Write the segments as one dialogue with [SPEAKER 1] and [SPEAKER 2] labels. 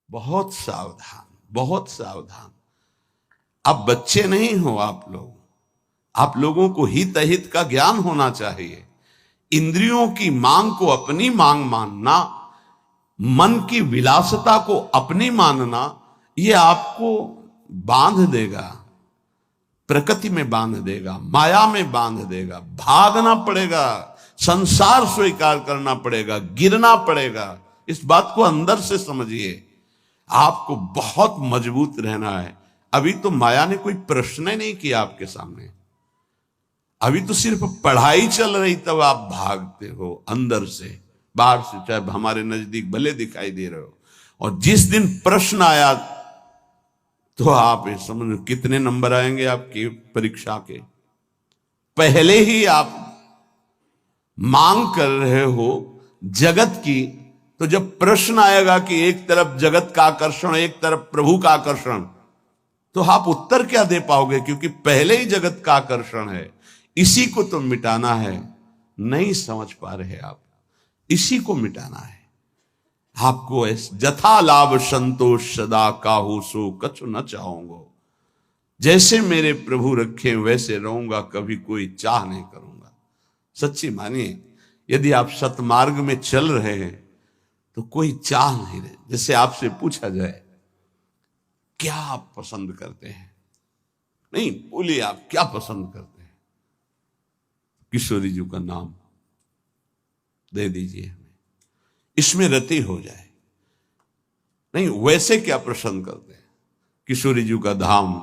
[SPEAKER 1] बहुत सावधान, बहुत सावधान। आप बच्चे नहीं हो, आप लोगों को हित अहित का ज्ञान होना चाहिए। इंद्रियों की मांग को अपनी मांग मानना, मन की विलासता को अपनी मानना, यह आपको बांध देगा, प्रकृति में बांध देगा, माया में बांध देगा। भागना पड़ेगा, संसार स्वीकार करना पड़ेगा, गिरना पड़ेगा। इस बात को अंदर से समझिए। आपको बहुत मजबूत रहना है। अभी तो माया ने कोई प्रश्न ही नहीं किया आपके सामने। अभी तो सिर्फ पढ़ाई चल रही, तब आप भागते हो अंदर से, बाहर से चाहे हमारे नजदीक भले दिखाई दे रहे हो। और जिस दिन प्रश्न आया तो आप समझ कितने नंबर आएंगे आपकी परीक्षा के। पहले ही आप मांग कर रहे हो जगत की, तो जब प्रश्न आएगा कि एक तरफ जगत का आकर्षण, एक तरफ प्रभु का आकर्षण, तो आप उत्तर क्या दे पाओगे? क्योंकि पहले ही जगत का आकर्षण है, इसी को तो मिटाना है। नहीं समझ पा रहे आप, इसी को मिटाना है आपको। जथा लाभ संतोष सदा काहू सो कछु न चाहूंगो। जैसे मेरे प्रभु रखे वैसे रहूंगा, कभी कोई चाह नहीं करूंगा। सच्ची मानिए, यदि आप सतमार्ग में चल रहे हैं तो कोई चाह नहीं रहे। जैसे आपसे पूछा जाए क्या आप पसंद करते हैं, नहीं बोलिए आप क्या पसंद करते हैं, किशोरी जी का नाम दे दीजिए हमें, इसमें रति हो जाए। नहीं, वैसे क्या पसंद करते हैं? किशोरी जी का धाम,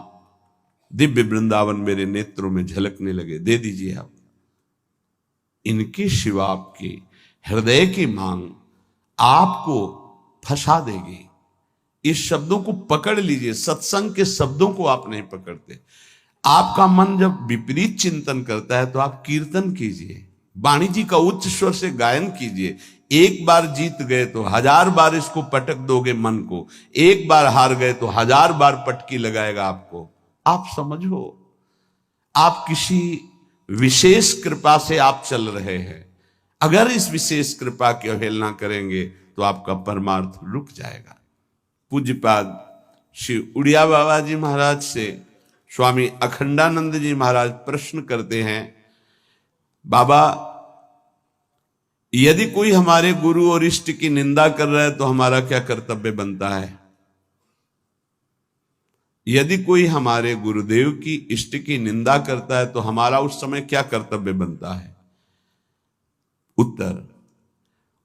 [SPEAKER 1] दिव्य वृंदावन मेरे नेत्रों में झलकने लगे, दे दीजिए आप। इनकी शिवा आपकी हृदय की मांग आपको फंसा देगी। इस शब्दों को पकड़ लीजिए। सत्संग के शब्दों को आप नहीं पकड़ते। आपका मन जब विपरीत चिंतन करता है तो आप कीर्तन कीजिए, वाणी जी का उच्च स्वर से गायन कीजिए। एक बार जीत गए तो 1000 बार इसको पटक दोगे मन को, एक बार हार गए तो 1000 बार पटकी लगाएगा आपको। आप समझो, आप किसी विशेष कृपा से आप चल रहे हैं। अगर इस विशेष कृपा की अवहेलना करेंगे तो आपका परमार्थ रुक जाएगा। पूज्यपाद श्री उड़िया बाबा जी महाराज से स्वामी अखंडानंद जी महाराज प्रश्न करते हैं, बाबा यदि कोई हमारे गुरु और इष्ट की निंदा कर रहा है तो हमारा क्या कर्तव्य बनता है? यदि कोई हमारे गुरुदेव की इष्ट की निंदा करता है तो हमारा उस समय क्या कर्तव्य बनता है? उत्तर,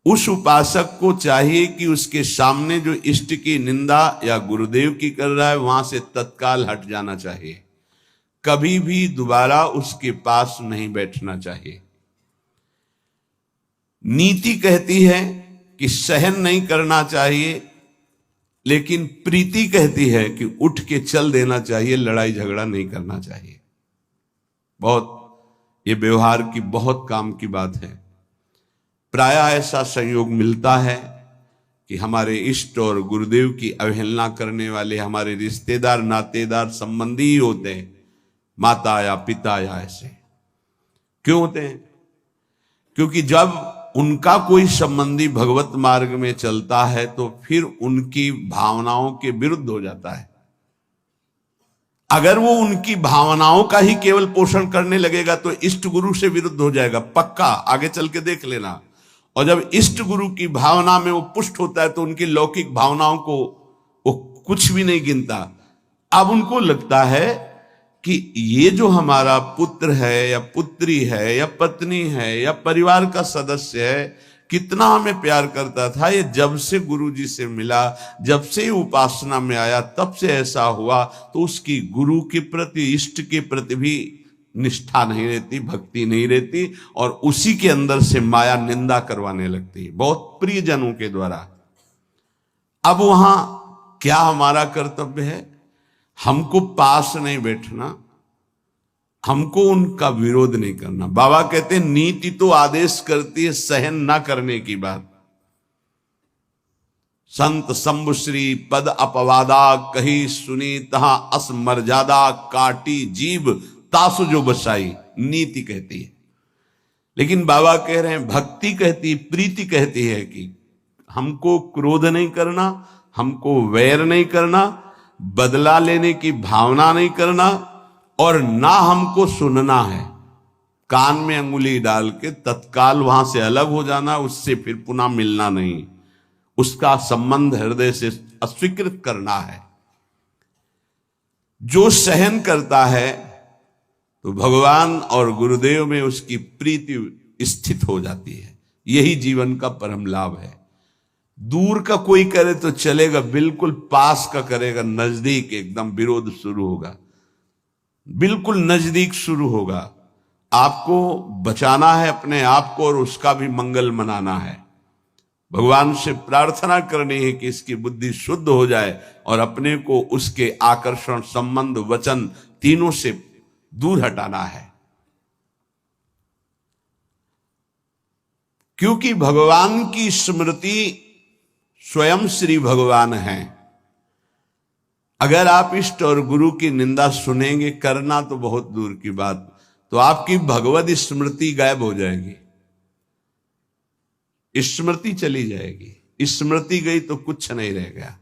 [SPEAKER 1] उस उपासक को चाहिए कि उसके सामने जो इष्ट की निंदा या गुरुदेव की कर रहा है वहां से तत्काल हट जाना चाहिए। कभी भी दोबारा उसके पास नहीं बैठना चाहिए। नीति कहती है कि सहन नहीं करना चाहिए, लेकिन प्रीति कहती है कि उठ के चल देना चाहिए, लड़ाई झगड़ा नहीं करना चाहिए। बहुत ये व्यवहार की बहुत काम की बात है। प्रायः ऐसा संयोग मिलता है कि हमारे इष्ट और गुरुदेव की अवहेलना करने वाले हमारे रिश्तेदार, नातेदार, संबंधी ही होते हैं, माता या पिता या ऐसे। क्यों होते हैं? क्योंकि जब उनका कोई संबंधी भगवत मार्ग में चलता है तो फिर उनकी भावनाओं के विरुद्ध हो जाता है। अगर वो उनकी भावनाओं का ही केवल पोषण करने लगेगा तो इष्ट गुरु से विरुद्ध हो जाएगा, पक्का, आगे चल के देख लेना। और जब इष्ट गुरु की भावना में वो पुष्ट होता है तो उनकी लौकिक भावनाओं को वो कुछ भी नहीं गिनता। अब उनको लगता है कि ये जो हमारा पुत्र है या पुत्री है या पत्नी है या परिवार का सदस्य है, कितना हमें प्यार करता था, ये जब से गुरु जी से मिला, जब से उपासना में आया, तब से ऐसा हुआ। तो उसकी गुरु के प्रति, इष्ट के प्रति भी निष्ठा नहीं रहती, भक्ति नहीं रहती, और उसी के अंदर से माया निंदा करवाने लगती है, बहुत प्रियजनों के द्वारा। अब वहां क्या हमारा कर्तव्य है? हमको पास नहीं बैठना, हमको उनका विरोध नहीं करना। बाबा कहते हैं नीति तो आदेश करती है सहन ना करने की बात। संत शंभुश्री पद अपवादा कही सुनी तहा अस मर्यादा काटी जीव तासु जो बसाई, नीति कहती है। लेकिन बाबा कह रहे हैं भक्ति कहती, प्रीति कहती है कि हमको क्रोध नहीं करना, हमको वैर नहीं करना, बदला लेने की भावना नहीं करना, और ना हमको सुनना है। कान में अंगुली डाल के तत्काल वहां से अलग हो जाना, उससे फिर पुनः मिलना नहीं, उसका संबंध हृदय से अस्वीकृत करना है। जो सहन करता है तो भगवान और गुरुदेव में उसकी प्रीति स्थित हो जाती है। यही जीवन का परम लाभ है। दूर का कोई करे तो चलेगा, बिल्कुल पास का करेगा, नजदीक एकदम विरोध शुरू होगा, बिल्कुल नजदीक शुरू होगा। आपको बचाना है अपने आप को और उसका भी मंगल मनाना है। भगवान से प्रार्थना करनी है कि इसकी बुद्धि शुद्ध हो जाए और अपने को उसके आकर्षण, संबंध, वचन तीनों से दूर हटाना है। क्योंकि भगवान की स्मृति स्वयं श्री भगवान है। अगर आप इष्ट और गुरु की निंदा सुनेंगे, करना तो बहुत दूर की बात, तो आपकी भगवत स्मृति गायब हो जाएगी, स्मृति चली जाएगी। स्मृति गई तो कुछ नहीं रह गया।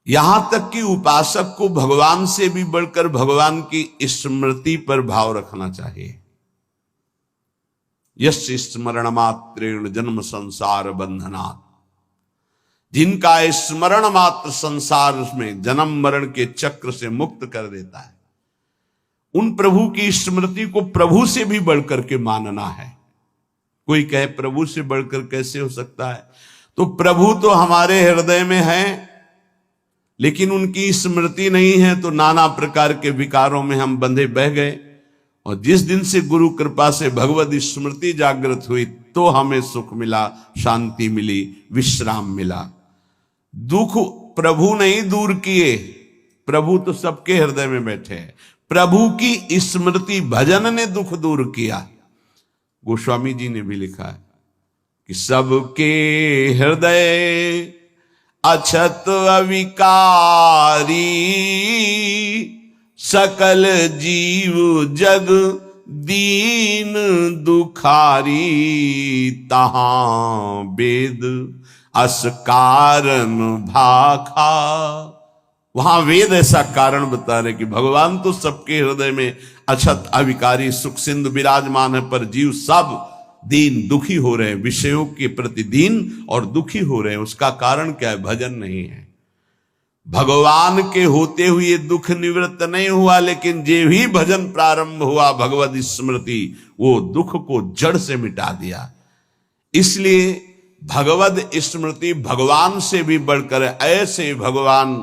[SPEAKER 1] यहां तक कि उपासक को भगवान से भी बढ़कर भगवान की स्मृति पर भाव रखना चाहिए। यस्य स्मरण मात्रेण जन्म संसार बंधनात्, जिनका स्मरण मात्र संसार में जन्म मरण के चक्र से मुक्त कर देता है, उन प्रभु की स्मृति को प्रभु से भी बढ़कर के मानना है। कोई कहे प्रभु से बढ़कर कैसे हो सकता है? तो प्रभु तो हमारे हृदय में है, लेकिन उनकी स्मृति नहीं है, तो नाना प्रकार के विकारों में हम बंधे बह गए। और जिस दिन से गुरु कृपा से भगवत स्मृति जागृत हुई, तो हमें सुख मिला, शांति मिली, विश्राम मिला। दुख प्रभु नहीं दूर किए, प्रभु तो सबके हृदय में बैठे हैं। प्रभु की स्मृति, भजन ने दुख दूर किया। गोस्वामी जी ने भी लिखा है कि सबके हृदय अछत अविकारी, सकल जीव जग दीन दुखारी, तहां वेद अस कारण भाखा। वहां वेद ऐसा कारण बता रहे कि भगवान तो सबके हृदय में अछत अविकारी सुख सिंधु विराजमान है, पर जीव सब दीन दुखी हो रहे हैं, विषयों के प्रति दीन और दुखी हो रहे हैं। उसका कारण क्या है? भजन नहीं है। भगवान के होते हुए दुख निवृत्त नहीं हुआ, लेकिन जे भी भजन प्रारंभ हुआ भगवत स्मृति, वो दुख को जड़ से मिटा दिया। इसलिए भगवत स्मृति भगवान से भी बढ़कर, ऐसे भगवान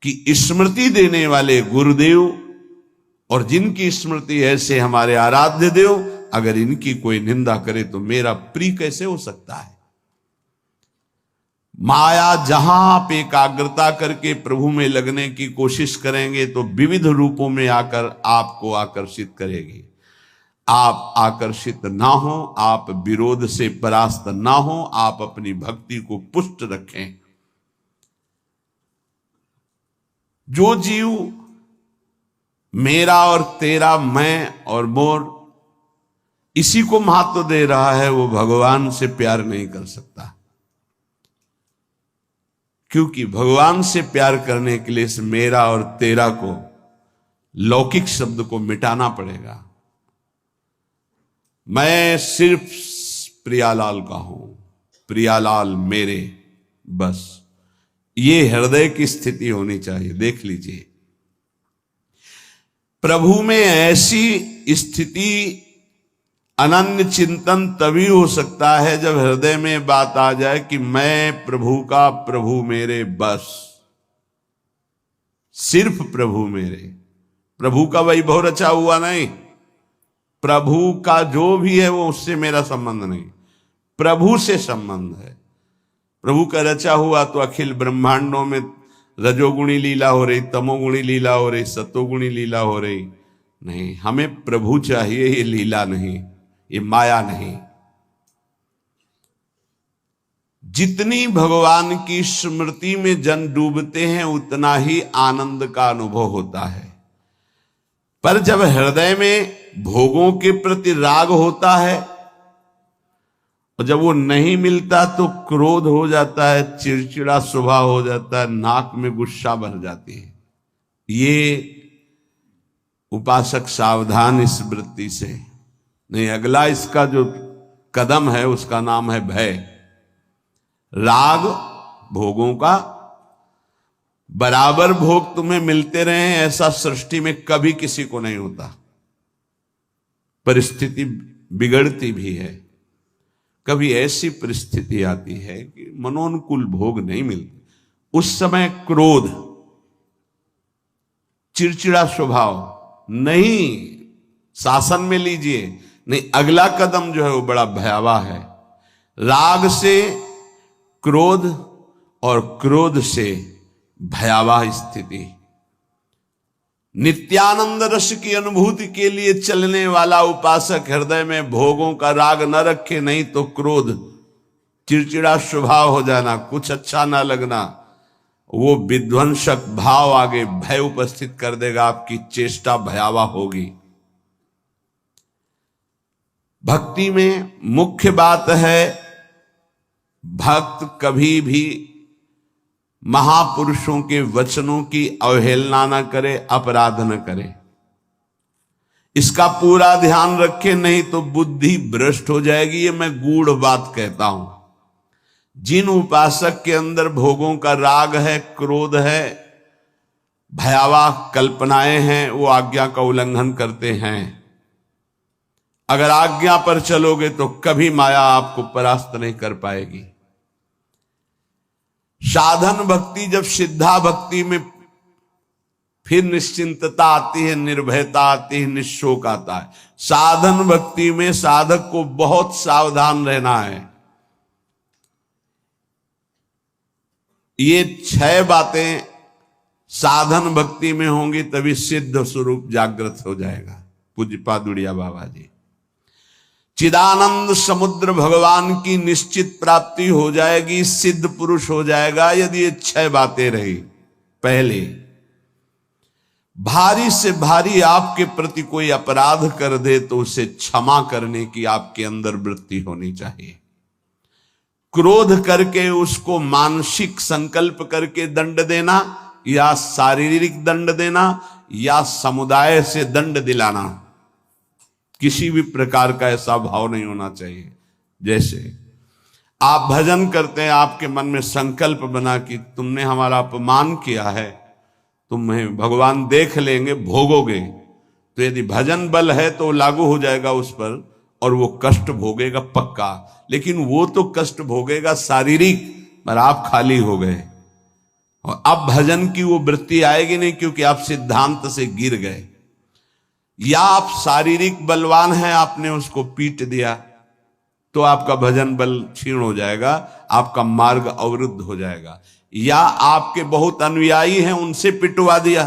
[SPEAKER 1] की स्मृति देने वाले गुरुदेव और जिनकी स्मृति ऐसे हमारे आराध्य देव, अगर इनकी कोई निंदा करे तो मेरा प्रिय कैसे हो सकता है? माया जहां आप एकाग्रता करके प्रभु में लगने की कोशिश करेंगे तो विविध रूपों में आकर आपको आकर्षित करेगी। आप आकर्षित ना हो, आप विरोध से परास्त ना हो, आप अपनी भक्ति को पुष्ट रखें। जो जीव मेरा और तेरा, मैं और मोर, इसी को महत्व दे रहा है, वो भगवान से प्यार नहीं कर सकता। क्योंकि भगवान से प्यार करने के लिए इस मेरा और तेरा को, लौकिक शब्द को मिटाना पड़ेगा। मैं सिर्फ प्रियालाल का हूं, प्रियालाल मेरे, बस ये हृदय की स्थिति होनी चाहिए। देख लीजिए, प्रभु में ऐसी स्थिति, अनन्य चिंतन तभी हो सकता है जब हृदय में बात आ जाए कि मैं प्रभु का, प्रभु मेरे, बस सिर्फ प्रभु मेरे। प्रभु का वैभव रचा हुआ नहीं, प्रभु का जो भी है वो उससे मेरा संबंध नहीं, प्रभु से संबंध है। प्रभु का रचा हुआ तो अखिल ब्रह्मांडों में रजोगुणी लीला हो रही, तमोगुणी लीला हो रही, सतोगुणी लीला हो रही। नहीं, हमें प्रभु चाहिए, ये लीला नहीं, ये माया नहीं। जितनी भगवान की स्मृति में जन डूबते हैं, उतना ही आनंद का अनुभव होता है। पर जब हृदय में भोगों के प्रति राग होता है और जब वो नहीं मिलता तो क्रोध हो जाता है, चिड़चिड़ा स्वभाव हो जाता है, नाक में गुस्सा भर जाती है। ये उपासक सावधान इस वृत्ति से। नहीं, अगला इसका जो कदम है उसका नाम है भय। राग भोगों का, बराबर भोग तुम्हें मिलते रहे ऐसा सृष्टि में कभी किसी को नहीं होता। परिस्थिति बिगड़ती भी है, कभी ऐसी परिस्थिति आती है कि मनोनुकूल भोग नहीं मिलते, उस समय क्रोध, चिड़चिड़ा स्वभाव, नहीं शासन में लीजिए, नहीं अगला कदम जो है वो बड़ा भयावह है। राग से क्रोध और क्रोध से भयावह स्थिति। नित्यानंद रस की अनुभूति के लिए चलने वाला उपासक हृदय में भोगों का राग न रखे, नहीं तो क्रोध, चिड़चिड़ा स्वभाव हो जाना, कुछ अच्छा ना लगना, वो विध्वंसक भाव आगे भय उपस्थित कर देगा, आपकी चेष्टा भयावह होगी। भक्ति में मुख्य बात है भक्त कभी भी महापुरुषों के वचनों की अवहेलना न करे, अपराध न करे, इसका पूरा ध्यान रखे, नहीं तो बुद्धि भ्रष्ट हो जाएगी। ये मैं गूढ़ बात कहता हूं। जिन उपासक के अंदर भोगों का राग है, क्रोध है, भयावह कल्पनाएं हैं, वो आज्ञा का उल्लंघन करते हैं। अगर आज्ञा पर चलोगे तो कभी माया आपको परास्त नहीं कर पाएगी। साधन भक्ति, जब सिद्धा भक्ति में फिर निश्चिंतता आती है, निर्भयता आती है, निशोक आता है। साधन भक्ति में साधक को बहुत सावधान रहना है। ये 6 बातें साधन भक्ति में होंगी तभी सिद्ध स्वरूप जागृत हो जाएगा। पूज्यपाद उड़िया बाबा जी, चिदानंद समुद्र भगवान की निश्चित प्राप्ति हो जाएगी, सिद्ध पुरुष हो जाएगा यदि ये 6 बातें रही। पहले, भारी से भारी आपके प्रति कोई अपराध कर दे तो उसे क्षमा करने की आपके अंदर वृत्ति होनी चाहिए। क्रोध करके उसको मानसिक संकल्प करके दंड देना, या शारीरिक दंड देना, या समुदाय से दंड दिलाना, किसी भी प्रकार का ऐसा भाव नहीं होना चाहिए। जैसे आप भजन करते हैं, आपके मन में संकल्प बना कि तुमने हमारा अपमान किया है, तुम्हें भगवान देख लेंगे, भोगोगे, तो यदि भजन बल है तो लागू हो जाएगा उस पर और वो कष्ट भोगेगा पक्का। लेकिन वो तो कष्ट भोगेगा शारीरिक, पर आप खाली हो गए और अब भजन की वो वृत्ति आएगी नहीं, क्योंकि आप सिद्धांत से गिर गए। या आप शारीरिक बलवान हैं, आपने उसको पीट दिया तो आपका भजन बल क्षीण हो जाएगा, आपका मार्ग अवरुद्ध हो जाएगा। या आपके बहुत अनुयायी हैं, उनसे पिटवा दिया।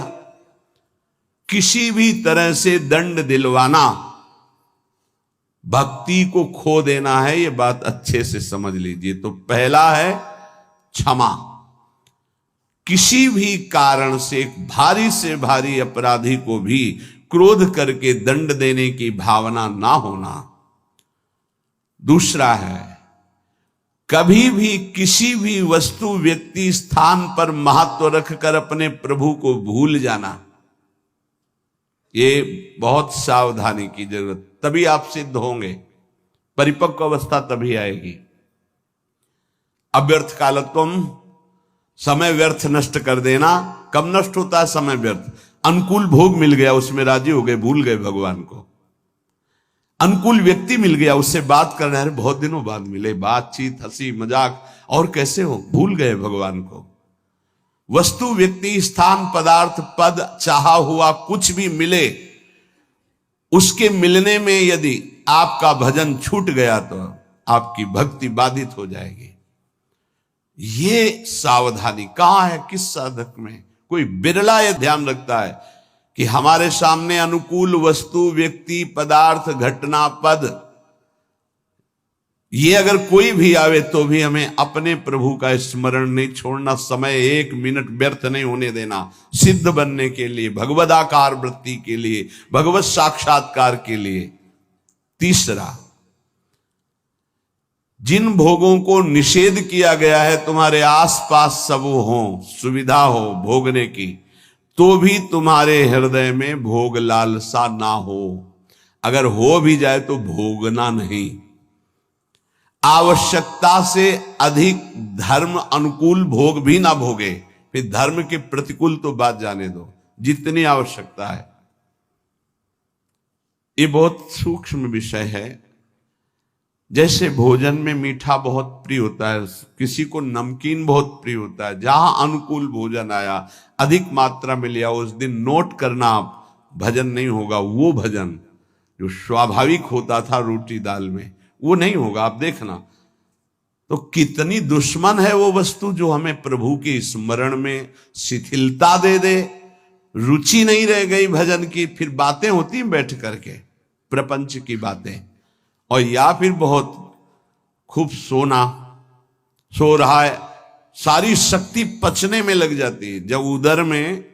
[SPEAKER 1] किसी भी तरह से दंड दिलवाना भक्ति को खो देना है, ये बात अच्छे से समझ लीजिए। तो पहला है क्षमा। किसी भी कारण से एक भारी से भारी अपराधी को भी क्रोध करके दंड देने की भावना ना होना। दूसरा है, कभी भी किसी भी वस्तु, व्यक्ति, स्थान पर महत्व रखकर अपने प्रभु को भूल जाना, ये बहुत सावधानी की जरूरत। तभी आप सिद्ध होंगे, परिपक्व अवस्था तभी आएगी। अव्यर्थ कालत्वम, समय व्यर्थ नष्ट कर देना। कब नष्ट होता है समय व्यर्थ? अनुकूल भोग मिल गया, उसमें राजी हो गए, भूल गए भगवान को। अनुकूल व्यक्ति मिल गया, उससे बात करना है, बहुत दिनों बाद मिले, बातचीत, हंसी मजाक, और कैसे हो, भूल गए भगवान को। वस्तु, व्यक्ति, स्थान, पदार्थ, पद, चाहा हुआ कुछ भी मिले, उसके मिलने में यदि आपका भजन छूट गया तो आपकी भक्ति बाधित हो जाएगी। ये सावधानी कहां है, किस साधक में? कोई बिरला यह ध्यान रखता है कि हमारे सामने अनुकूल वस्तु, व्यक्ति, पदार्थ, घटना, पद, ये अगर कोई भी आवे तो भी हमें अपने प्रभु का स्मरण नहीं छोड़ना, समय 1 मिनट व्यर्थ नहीं होने देना, सिद्ध बनने के लिए, भगवदाकार वृत्ति के लिए, भगवत साक्षात्कार के लिए। तीसरा, जिन भोगों को निषेध किया गया है तुम्हारे आसपास सब हो, सुविधा हो भोगने की, तो भी तुम्हारे हृदय में भोग लालसा ना हो। अगर हो भी जाए तो भोगना नहीं। आवश्यकता से अधिक धर्म अनुकूल भोग भी ना भोगे, फिर धर्म के प्रतिकूल तो बात जाने दो, जितनी आवश्यकता है। ये बहुत सूक्ष्म विषय है। जैसे भोजन में मीठा बहुत प्रिय होता है, किसी को नमकीन बहुत प्रिय होता है, जहां अनुकूल भोजन आया, अधिक मात्रा में लिया, उस दिन नोट करना, आप भजन नहीं होगा। वो भजन जो स्वाभाविक होता था रोटी दाल में, वो नहीं होगा, आप देखना। तो कितनी दुश्मन है वो वस्तु जो हमें प्रभु के स्मरण में शिथिलता दे दे। रुचि नहीं रह गई भजन की, फिर बातें होती बैठ करके प्रपंच की बातें, और या फिर बहुत खूब सो रहा है, सारी शक्ति पचने में लग जाती है। जब उदर में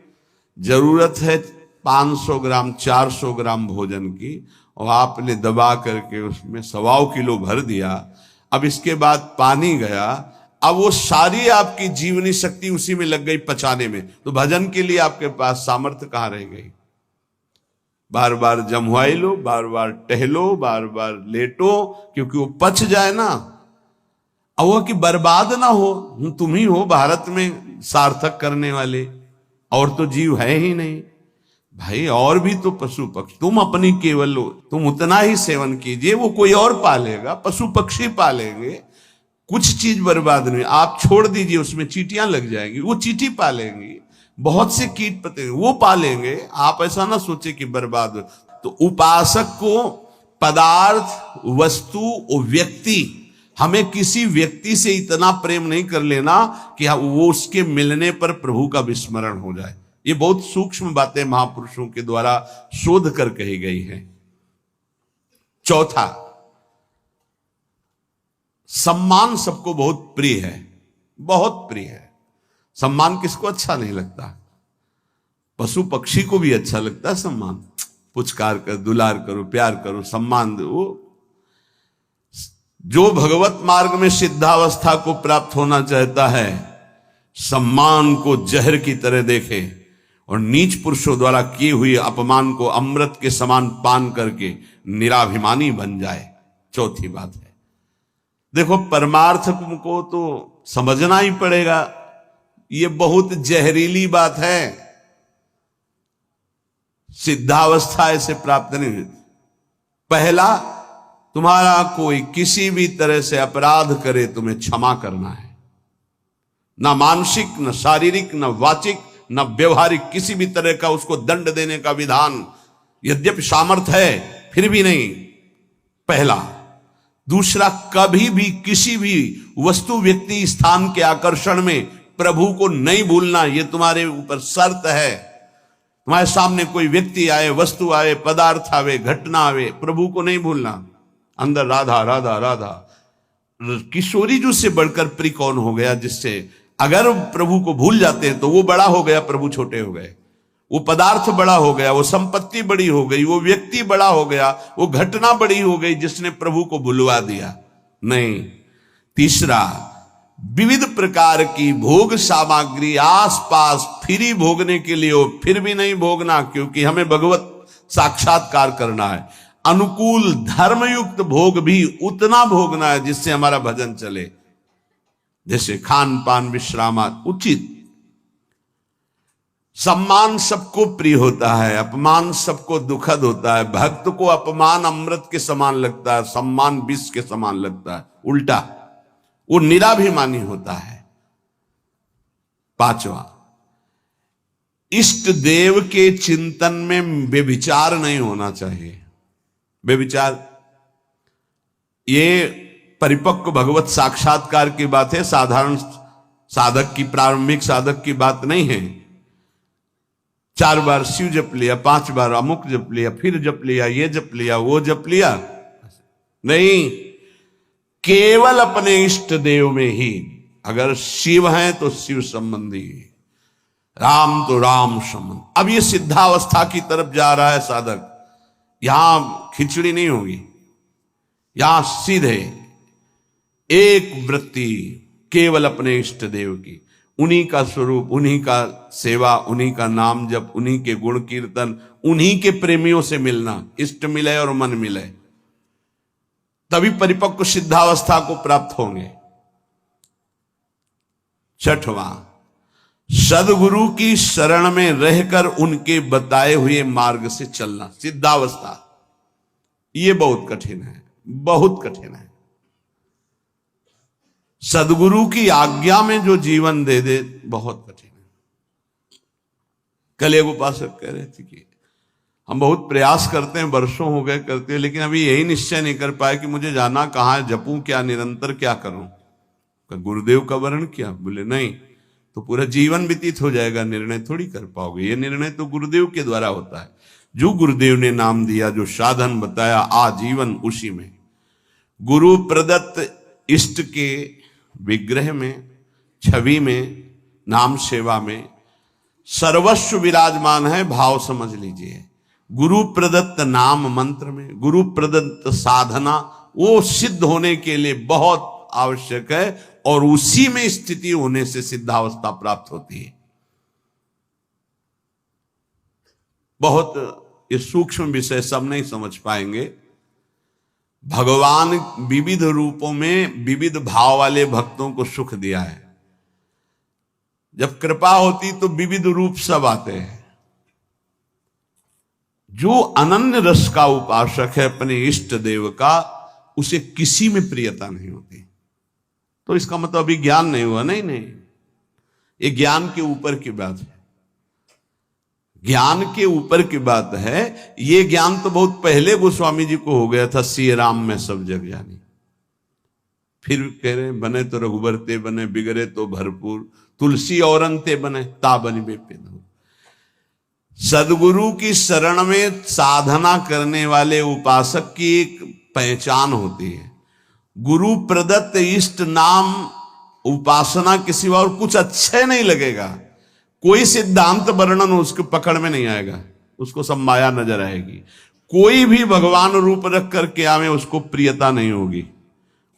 [SPEAKER 1] जरूरत है 500 ग्राम 400 ग्राम भोजन की, और आपने दबा करके उसमें 1.25 किलो भर दिया, अब इसके बाद पानी गया, अब वो सारी आपकी जीवनी शक्ति उसी में लग गई पचाने में, तो भजन के लिए आपके पास सामर्थ्य कहां रह गई। बार बार जमवाई लो, बार बार टहलो, बार बार लेटो, क्योंकि वो पच जाए ना। अब वो कि बर्बाद ना हो, तुम ही हो भारत में सार्थक करने वाले, और तो जीव है ही नहीं भाई। और भी तो पशु पक्षी, तुम अपनी केवल लो, तुम उतना ही सेवन कीजिए, वो कोई और पालेगा, पशु पक्षी पालेंगे, कुछ चीज बर्बाद नहीं। आप छोड़ दीजिए, उसमें चींटियां लग जाएंगी, वो चींटी पालेंगी, बहुत से कीट पतंगे वो पालेंगे। आप ऐसा ना सोचे कि बर्बाद हो। तो उपासक को पदार्थ, वस्तु, व्यक्ति, हमें किसी व्यक्ति से इतना प्रेम नहीं कर लेना कि वो उसके मिलने पर प्रभु का विस्मरण हो जाए। ये बहुत सूक्ष्म बातें महापुरुषों के द्वारा शोध कर कही गई है। चौथा, सम्मान सबको बहुत प्रिय है, बहुत प्रिय है। सम्मान किसको अच्छा नहीं लगता? पशु पक्षी को भी अच्छा लगता है सम्मान। पुचकार कर, दुलार करो, प्यार करो, सम्मान दो। जो भगवत मार्ग में सिद्धावस्था को प्राप्त होना चाहता है, सम्मान को जहर की तरह देखे और नीच पुरुषों द्वारा किए हुए अपमान को अमृत के समान पान करके निराभिमानी बन जाए। चौथी बात है, देखो परमार्थ को तो समझना ही पड़ेगा। ये बहुत जहरीली बात है। सिद्धावस्था ऐसे प्राप्त नहीं हुई। पहला, तुम्हारा कोई किसी भी तरह से अपराध करे, तुम्हें क्षमा करना है। ना मानसिक, न शारीरिक, न वाचिक, न व्यवहारिक, किसी भी तरह का उसको दंड देने का विधान यद्यपि सामर्थ्य है फिर भी नहीं। पहला। दूसरा, कभी भी किसी भी वस्तु, व्यक्ति, स्थान के आकर्षण में प्रभु को नहीं भूलना। ये तुम्हारे ऊपर शर्त है। तुम्हारे सामने कोई व्यक्ति आए, वस्तु आए, पदार्थ आवे, घटना आवे, प्रभु को नहीं भूलना। अंदर राधा राधा राधा। किशोरी जी से बढ़कर प्रिय कौन हो गया, जिससे अगर प्रभु को भूल जाते हैं तो वो बड़ा हो गया, प्रभु छोटे हो गए। वो पदार्थ बड़ा हो गया, वो संपत्ति बड़ी हो गई, वो व्यक्ति बड़ा हो गया, वो घटना बड़ी हो गई जिसने प्रभु को भुलवा दिया। नहीं। तीसरा, विविध प्रकार की भोग सामग्री आसपास फ्री भोगने के लिए हो, फिर भी नहीं भोगना, क्योंकि हमें भगवत साक्षात्कार करना है। अनुकूल धर्मयुक्त भोग भी उतना भोगना है जिससे हमारा भजन चले, जैसे खान पान, विश्राम उचित। सम्मान सबको प्रिय होता है, अपमान सबको दुखद होता है। भक्त को अपमान अमृत के समान लगता है, सम्मान विष के समान लगता है, उल्टा। वो निराभिमानी होता है। पांचवा, इष्ट देव के चिंतन में व्यभिचार नहीं होना चाहिए। व्यभिचार ये परिपक्व भगवत साक्षात्कार की बात है, साधारण साधक की, प्रारंभिक साधक की बात नहीं है। 4 बार शिव जप लिया, 5 बार अमुक जप लिया, फिर जप लिया, ये जप लिया, वो जप लिया, नहीं। केवल अपने इष्ट देव में ही। अगर शिव हैं तो शिव संबंधी, राम तो राम संबंधी। अब ये सिद्धावस्था की तरफ जा रहा है साधक। यहां खिचड़ी नहीं होगी, यहां सीधे एक वृत्ति केवल अपने इष्ट देव की, उन्हीं का स्वरूप, उन्हीं का सेवा, उन्हीं का नाम जप, उन्हीं के गुण कीर्तन, उन्हीं के प्रेमियों से मिलना, इष्ट मिले और मन मिले, तभी परिपक्व सिद्धावस्था को प्राप्त होंगे। छठवां, सदगुरु की शरण में रहकर उनके बताए हुए मार्ग से चलना, सिद्धावस्था। ये बहुत कठिन है, बहुत कठिन है। सदगुरु की आज्ञा में जो जीवन दे दे, बहुत कठिन है। कल एक उपासक कह रहे थे कि हम बहुत प्रयास करते हैं, वर्षों हो गए करते हैं, लेकिन अभी यही निश्चय नहीं कर पाए कि मुझे जाना कहाँ है, जपूं क्या, निरंतर क्या करूं। गुरुदेव का वर्ण किया? बोले नहीं, तो पूरा जीवन व्यतीत हो जाएगा, निर्णय थोड़ी कर पाओगे। ये निर्णय तो गुरुदेव के द्वारा होता है। जो गुरुदेव ने नाम दिया, जो साधन बताया, आजीवन उसी में। गुरु प्रदत्त इष्ट के विग्रह में, छवि में, नाम सेवा में सर्वस्व विराजमान है, भाव समझ लीजिए। गुरु प्रदत्त नाम मंत्र में, गुरु प्रदत्त साधना, वो सिद्ध होने के लिए बहुत आवश्यक है, और उसी में स्थिति होने से सिद्धावस्था प्राप्त होती है। बहुत ये सूक्ष्म विषय सब नहीं समझ पाएंगे। भगवान विविध रूपों में विविध भाव वाले भक्तों को सुख दिया है। जब कृपा होती तो विविध रूप सब आते हैं। जो अनन्य रस का उपासक है अपने इष्ट देव का, उसे किसी में प्रियता नहीं होती। तो इसका मतलब अभी ज्ञान नहीं हुआ? नहीं नहीं, ये ज्ञान के ऊपर की बात है, ज्ञान के ऊपर की बात है। ये ज्ञान तो बहुत पहले गोस्वामी जी को हो गया था, सिय राम में सब जग जानी। फिर कह रहे बने तो रघुबर ते बने, बिगड़े तो भरपूर, तुलसी और अंते बने, ता बनी बेपेद। सदगुरु की शरण में साधना करने वाले उपासक की एक पहचान होती है। गुरु प्रदत्त इष्ट नाम उपासना के सिवा और कुछ अच्छे नहीं लगेगा। कोई सिद्धांत वर्णन उसके पकड़ में नहीं आएगा, उसको सब माया नजर आएगी। कोई भी भगवान रूप रख करके आवे, उसको प्रियता नहीं होगी।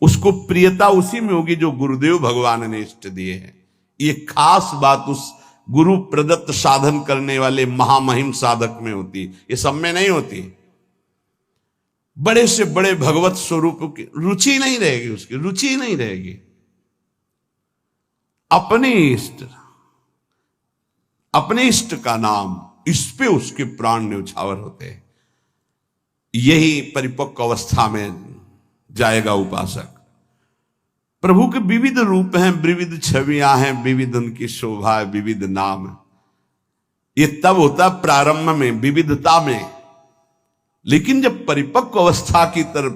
[SPEAKER 1] उसको प्रियता उसी में होगी जो गुरुदेव भगवान ने इष्ट दिए हैं। ये खास बात उस गुरु प्रदत्त साधन करने वाले महामहिम साधक में होती, ये सब में नहीं होती। बड़े से बड़े भगवत स्वरूप की रुचि नहीं रहेगी, उसकी रुचि नहीं रहेगी। अपने इष्ट का नाम, इस पे उसके प्राण न्यौछावर होते हैं। यही परिपक्व अवस्था में जाएगा उपासक। प्रभु के विविध रूप हैं, विविध छवियां हैं, विविध उनकी शोभा है, विविध नाम है। ये तब होता प्रारंभ में, विविधता में। लेकिन जब परिपक्व अवस्था की तरफ,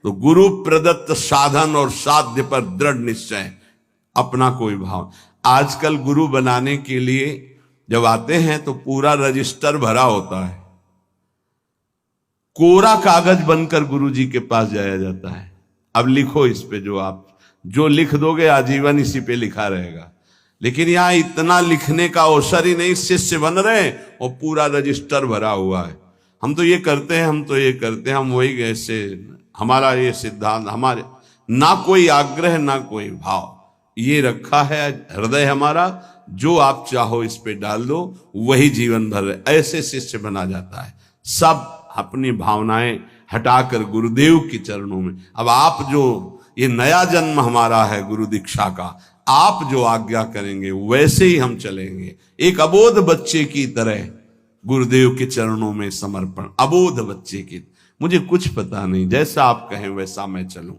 [SPEAKER 1] तो गुरु प्रदत्त साधन और साध्य पर दृढ़ निश्चय, अपना कोई भाव। आजकल गुरु बनाने के लिए जब आते हैं तो पूरा रजिस्टर भरा होता है, कोरा कागज बनकर गुरु जी के पास जाया जाता है। अब लिखो इस पे, जो लिख दोगे आजीवन इसी पे लिखा रहेगा। लेकिन यहां इतना लिखने का अवसर ही नहीं, शिष्य बन रहे और पूरा रजिस्टर भरा हुआ है। हम तो ये करते हैं, हम तो ये करते हैं, हम वही ऐसे, हमारा ये सिद्धांत, हमारे ना कोई आग्रह ना कोई भाव, ये रखा है हृदय हमारा, जो आप चाहो इस पे डाल दो, वही जीवन भर ऐसे शिष्य बना जाता है। सब अपनी भावनाएं हटाकर गुरुदेव के चरणों में। अब आप जो, ये नया जन्म हमारा है गुरु दीक्षा का, आप जो आज्ञा करेंगे वैसे ही हम चलेंगे। एक अबोध बच्चे की तरह गुरुदेव के चरणों में समर्पण, अबोध बच्चे की, मुझे कुछ पता नहीं, जैसा आप कहें वैसा मैं चलूं।